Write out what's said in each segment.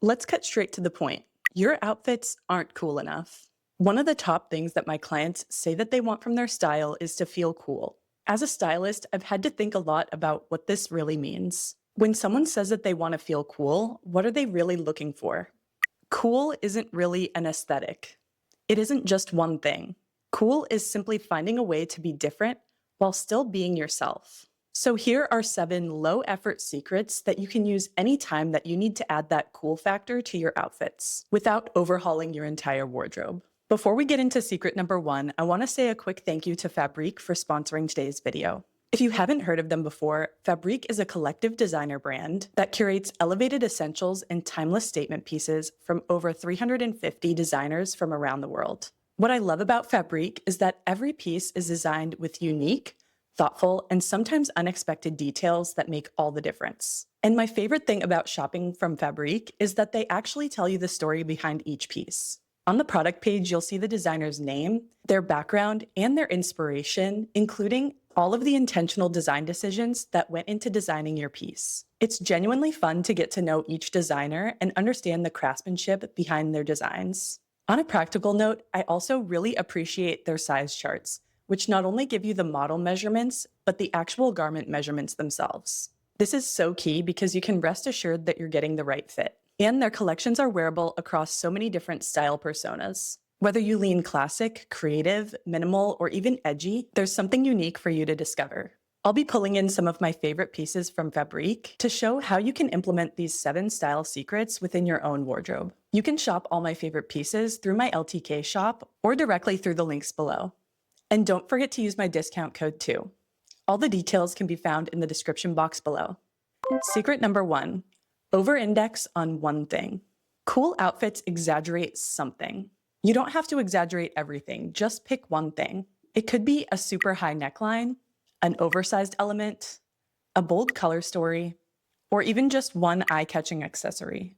Let's cut straight to the point. Your outfits aren't cool enough. One of the top things that my clients say that they want from their style is to feel cool. As a stylist, I've had to think a lot about what this really means. When someone says that they want to feel cool, what are they really looking for? Cool isn't really an aesthetic. It isn't just one thing. Cool is simply finding a way to be different while still being yourself. So here are 7 low-effort secrets that you can use anytime that you need to add that cool factor to your outfits without overhauling your entire wardrobe. Before we get into secret number 1, I want to say a quick thank you to Fabrique for sponsoring today's video. If you haven't heard of them before, Fabrique is a collective designer brand that curates elevated essentials and timeless statement pieces from over 350 designers from around the world. What I love about Fabrique is that every piece is designed with unique, thoughtful, and sometimes unexpected details that make all the difference. And my favorite thing about shopping from Fabrique is that they actually tell you the story behind each piece. On the product page, you'll see the designer's name, their background, and their inspiration, including all of the intentional design decisions that went into designing your piece. It's genuinely fun to get to know each designer and understand the craftsmanship behind their designs. On a practical note, I also really appreciate their size charts, which not only give you the model measurements, but the actual garment measurements themselves. This is so key because you can rest assured that you're getting the right fit. And their collections are wearable across so many different style personas. Whether you lean classic, creative, minimal, or even edgy, there's something unique for you to discover. I'll be pulling in some of my favorite pieces from Fabrique to show how you can implement these 7 style secrets within your own wardrobe. You can shop all my favorite pieces through my LTK shop or directly through the links below. And don't forget to use my discount code too. All the details can be found in the description box below. Secret number 1, over-index on one thing. Cool outfits exaggerate something. You don't have to exaggerate everything, just pick one thing. It could be a super high neckline, an oversized element, a bold color story, or even just one eye-catching accessory.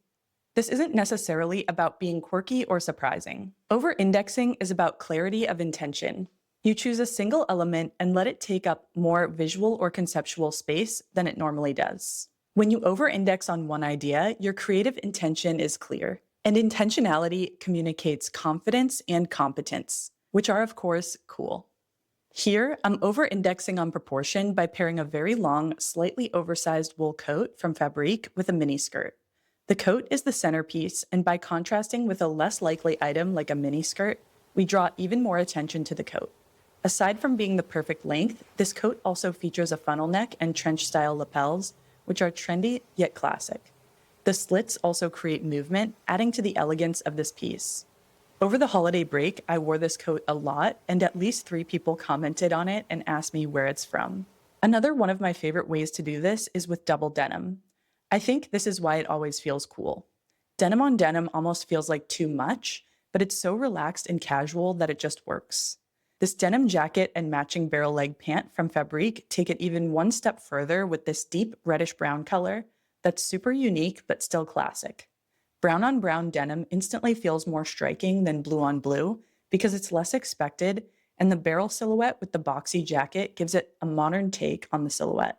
This isn't necessarily about being quirky or surprising. Over-indexing is about clarity of intention. You choose a single element and let it take up more visual or conceptual space than it normally does. When you over-index on one idea, your creative intention is clear. And intentionality communicates confidence and competence, which are, of course, cool. Here, I'm over-indexing on proportion by pairing a very long, slightly oversized wool coat from Fabrique with a mini skirt. The coat is the centerpiece, and by contrasting with a less likely item like a mini skirt, we draw even more attention to the coat. Aside from being the perfect length, this coat also features a funnel neck and trench-style lapels, which are trendy yet classic. The slits also create movement, adding to the elegance of this piece. Over the holiday break, I wore this coat a lot, and at least 3 people commented on it and asked me where it's from. Another one of my favorite ways to do this is with double denim. I think this is why it always feels cool. Denim on denim almost feels like too much, but it's so relaxed and casual that it just works. This denim jacket and matching barrel leg pant from Fabrique take it even one step further with this deep reddish-brown color that's super unique but still classic. Brown on brown denim instantly feels more striking than blue on blue because it's less expected, and the barrel silhouette with the boxy jacket gives it a modern take on the silhouette.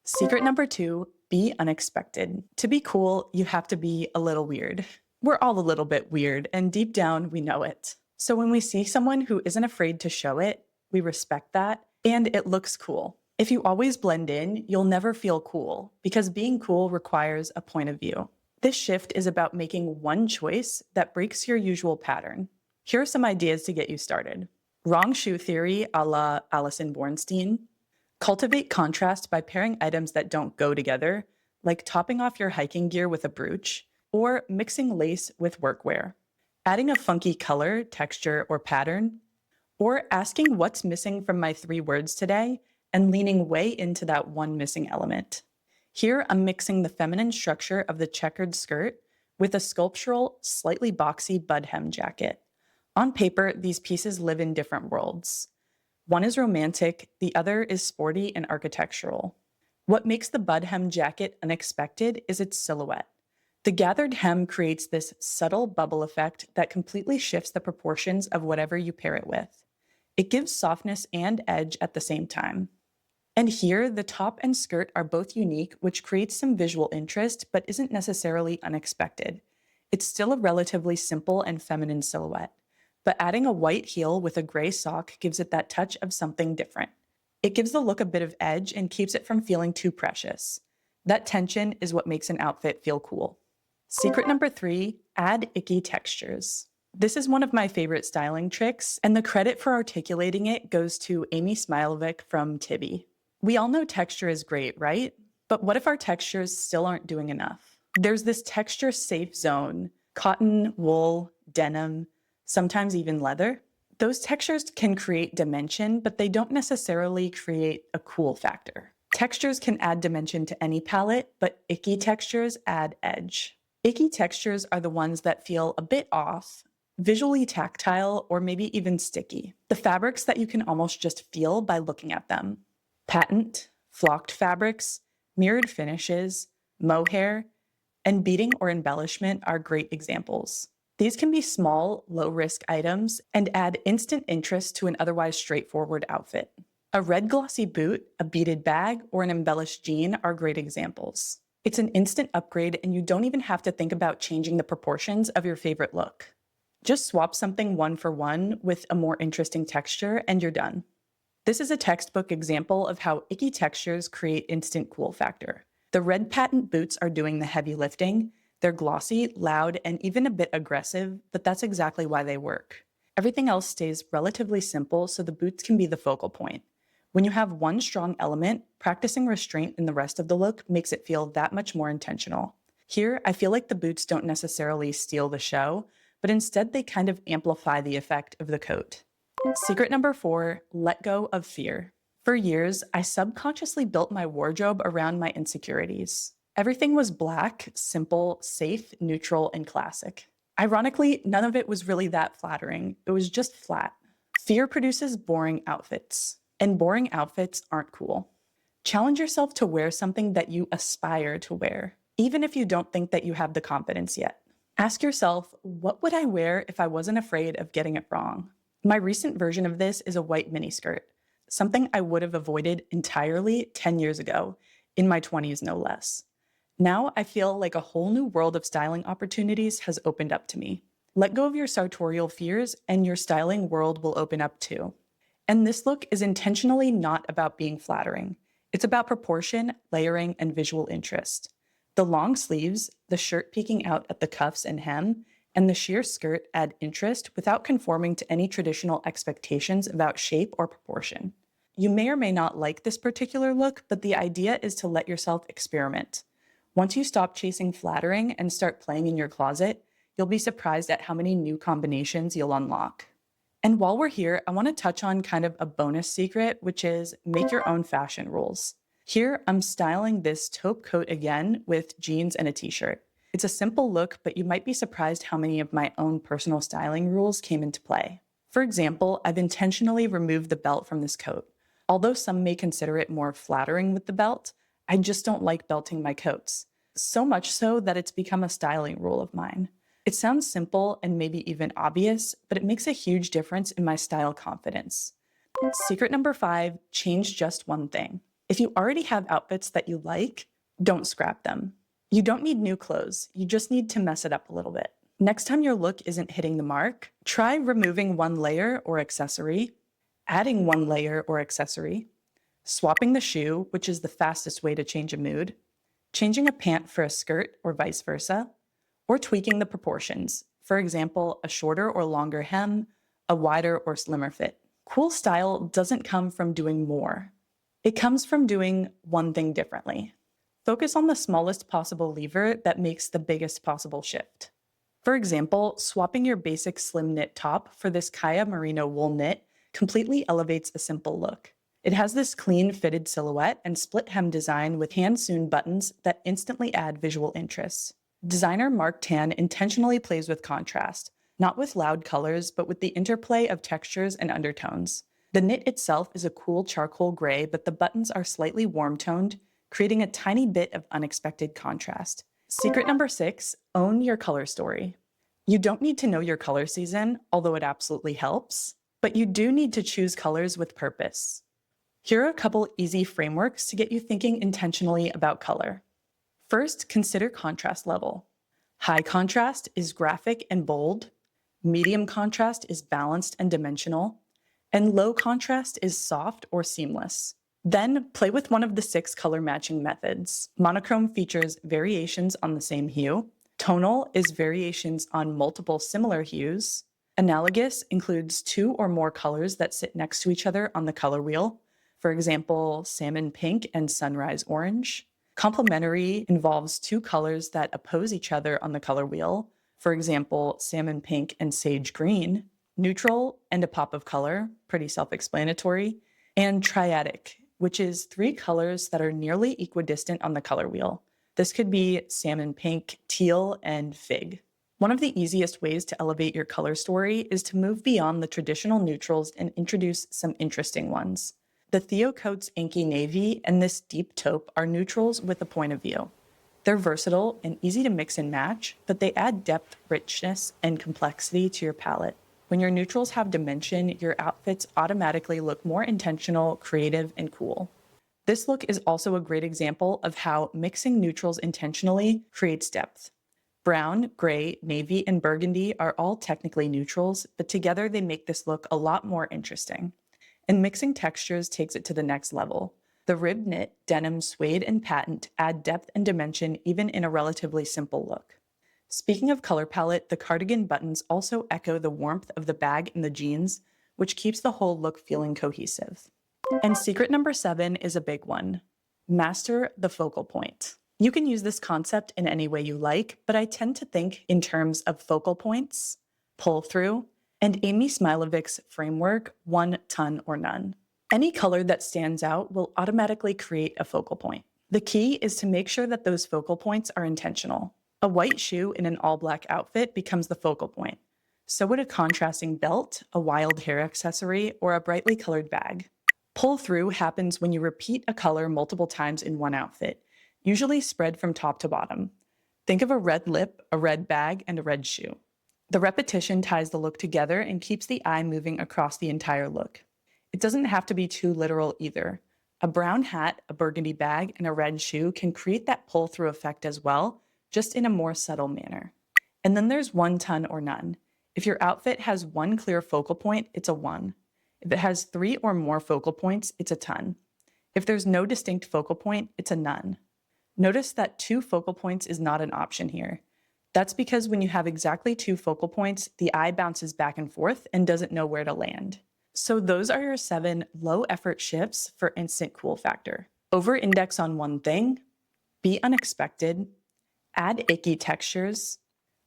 Secret number 2, be unexpected. To be cool, you have to be a little weird. We're all a little bit weird, and deep down, we know it. So when we see someone who isn't afraid to show it, we respect that, and it looks cool. If you always blend in, you'll never feel cool, because being cool requires a point of view. This shift is about making one choice that breaks your usual pattern. Here are some ideas to get you started. Wrong shoe theory a la Alison Bornstein. Cultivate contrast by pairing items that don't go together, like topping off your hiking gear with a brooch, or mixing lace with workwear. Adding a funky color, texture, or pattern, or asking what's missing from my 3 words today and leaning way into that one missing element. Here, I'm mixing the feminine structure of the checkered skirt with a sculptural, slightly boxy bud hem jacket. On paper, these pieces live in different worlds. One is romantic, the other is sporty and architectural. What makes the bud hem jacket unexpected is its silhouette. The gathered hem creates this subtle bubble effect that completely shifts the proportions of whatever you pair it with. It gives softness and edge at the same time. And here, the top and skirt are both unique, which creates some visual interest, but isn't necessarily unexpected. It's still a relatively simple and feminine silhouette, but adding a white heel with a gray sock gives it that touch of something different. It gives the look a bit of edge and keeps it from feeling too precious. That tension is what makes an outfit feel cool. Secret number 3, add icky textures. This is one of my favorite styling tricks, and the credit for articulating it goes to Amy Smilovic from Tibby. We all know texture is great, right? But what if our textures still aren't doing enough? There's this texture safe zone: cotton, wool, denim, sometimes even leather. Those textures can create dimension, but they don't necessarily create a cool factor. Textures can add dimension to any palette, but icky textures add edge. Icky textures are the ones that feel a bit off, visually tactile, or maybe even sticky. The fabrics that you can almost just feel by looking at them. Patent, flocked fabrics, mirrored finishes, mohair, and beading or embellishment are great examples. These can be small, low-risk items and add instant interest to an otherwise straightforward outfit. A red glossy boot, a beaded bag, or an embellished jean are great examples. It's an instant upgrade, and you don't even have to think about changing the proportions of your favorite look. Just swap something one for one with a more interesting texture, and you're done. This is a textbook example of how icky textures create instant cool factor. The red patent boots are doing the heavy lifting. They're glossy, loud, and even a bit aggressive, but that's exactly why they work. Everything else stays relatively simple, so the boots can be the focal point. When you have one strong element, practicing restraint in the rest of the look makes it feel that much more intentional. Here, I feel like the boots don't necessarily steal the show, but instead they kind of amplify the effect of the coat. Secret number 4, let go of fear. For years, I subconsciously built my wardrobe around my insecurities. Everything was black, simple, safe, neutral, and classic. Ironically, none of it was really that flattering. It was just flat. Fear produces boring outfits, and boring outfits aren't cool. Challenge yourself to wear something that you aspire to wear, even if you don't think that you have the confidence yet. Ask yourself, what would I wear if I wasn't afraid of getting it wrong? My recent version of this is a white miniskirt, something I would have avoided entirely 10 years ago, in my 20s no less. Now I feel like a whole new world of styling opportunities has opened up to me. Let go of your sartorial fears and your styling world will open up too. And this look is intentionally not about being flattering. It's about proportion, layering, and visual interest. The long sleeves, the shirt peeking out at the cuffs and hem, and the sheer skirt add interest without conforming to any traditional expectations about shape or proportion. You may or may not like this particular look, but the idea is to let yourself experiment. Once you stop chasing flattering and start playing in your closet, you'll be surprised at how many new combinations you'll unlock. And while we're here, I want to touch on kind of a bonus secret, which is make your own fashion rules. Here, I'm styling this taupe coat again with jeans and a t-shirt. It's a simple look, but you might be surprised how many of my own personal styling rules came into play. For example, I've intentionally removed the belt from this coat. Although some may consider it more flattering with the belt, I just don't like belting my coats. So much so that it's become a styling rule of mine. It sounds simple and maybe even obvious, but it makes a huge difference in my style confidence. Secret number 5, change just one thing. If you already have outfits that you like, don't scrap them. You don't need new clothes, you just need to mess it up a little bit. Next time your look isn't hitting the mark, try removing one layer or accessory, adding one layer or accessory, swapping the shoe, which is the fastest way to change a mood, changing a pant for a skirt or vice versa, or tweaking the proportions. For example, a shorter or longer hem, a wider or slimmer fit. Cool style doesn't come from doing more. It comes from doing one thing differently. Focus on the smallest possible lever that makes the biggest possible shift. For example, swapping your basic slim knit top for this Kaya merino wool knit completely elevates a simple look. It has this clean fitted silhouette and split hem design with hand-sewn buttons that instantly add visual interest. Designer Mark Tan intentionally plays with contrast, not with loud colors, but with the interplay of textures and undertones. The knit itself is a cool charcoal gray, but the buttons are slightly warm-toned, creating a tiny bit of unexpected contrast. Secret number 6, own your color story. You don't need to know your color season, although it absolutely helps, but you do need to choose colors with purpose. Here are a couple easy frameworks to get you thinking intentionally about color. First, consider contrast level. High contrast is graphic and bold. Medium contrast is balanced and dimensional. And low contrast is soft or seamless. Then play with one of the 6 color matching methods. Monochrome features variations on the same hue. Tonal is variations on multiple similar hues. Analogous includes 2 or more colors that sit next to each other on the color wheel. For example, salmon pink and sunrise orange. Complementary involves 2 colors that oppose each other on the color wheel. For example, salmon pink and sage green. Neutral and a pop of color, pretty self-explanatory. And triadic, which is 3 colors that are nearly equidistant on the color wheel. This could be salmon pink, teal, and fig. One of the easiest ways to elevate your color story is to move beyond the traditional neutrals and introduce some interesting ones. The Theo Coats Inky Navy and this deep taupe are neutrals with a point of view. They're versatile and easy to mix and match, but they add depth, richness, and complexity to your palette. When your neutrals have dimension, your outfits automatically look more intentional, creative, and cool. This look is also a great example of how mixing neutrals intentionally creates depth. Brown, gray, navy, and burgundy are all technically neutrals, but together they make this look a lot more interesting. And mixing textures takes it to the next level. The rib knit, denim, suede, and patent add depth and dimension even in a relatively simple look. Speaking of color palette, the cardigan buttons also echo the warmth of the bag and the jeans, which keeps the whole look feeling cohesive. And secret number 7 is a big one. Master the focal point. You can use this concept in any way you like, but I tend to think in terms of focal points, pull through, and Amy Smilovic's framework, 1 ton or none. Any color that stands out will automatically create a focal point. The key is to make sure that those focal points are intentional. A white shoe in an all-black outfit becomes the focal point. So would a contrasting belt, a wild hair accessory, or a brightly colored bag. Pull through happens when you repeat a color multiple times in one outfit, usually spread from top to bottom. Think of a red lip, a red bag, and a red shoe. The repetition ties the look together and keeps the eye moving across the entire look. It doesn't have to be too literal either. A brown hat, a burgundy bag, and a red shoe can create that pull-through effect as well, just in a more subtle manner. And then there's 1 ton or none. If your outfit has 1 clear focal point, it's a 1. If it has 3 or more focal points, it's a ton. If there's no distinct focal point, it's a none. Notice that 2 focal points is not an option here. That's because when you have exactly 2 focal points, the eye bounces back and forth and doesn't know where to land. So those are your 7 low-effort shifts for instant cool factor. Over-index on one thing, be unexpected, add icky textures,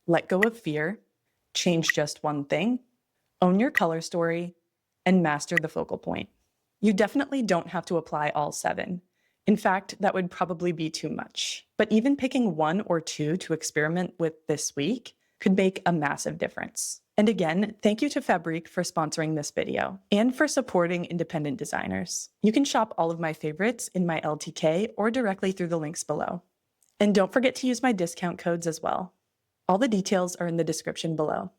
let go of fear, change just one thing, own your color story, and master the focal point. You definitely don't have to apply all 7. In fact, that would probably be too much. But even picking 1 or 2 to experiment with this week could make a massive difference. And again, thank you to Fabrique for sponsoring this video and for supporting independent designers. You can shop all of my favorites in my LTK or directly through the links below. And don't forget to use my discount codes as well. All the details are in the description below.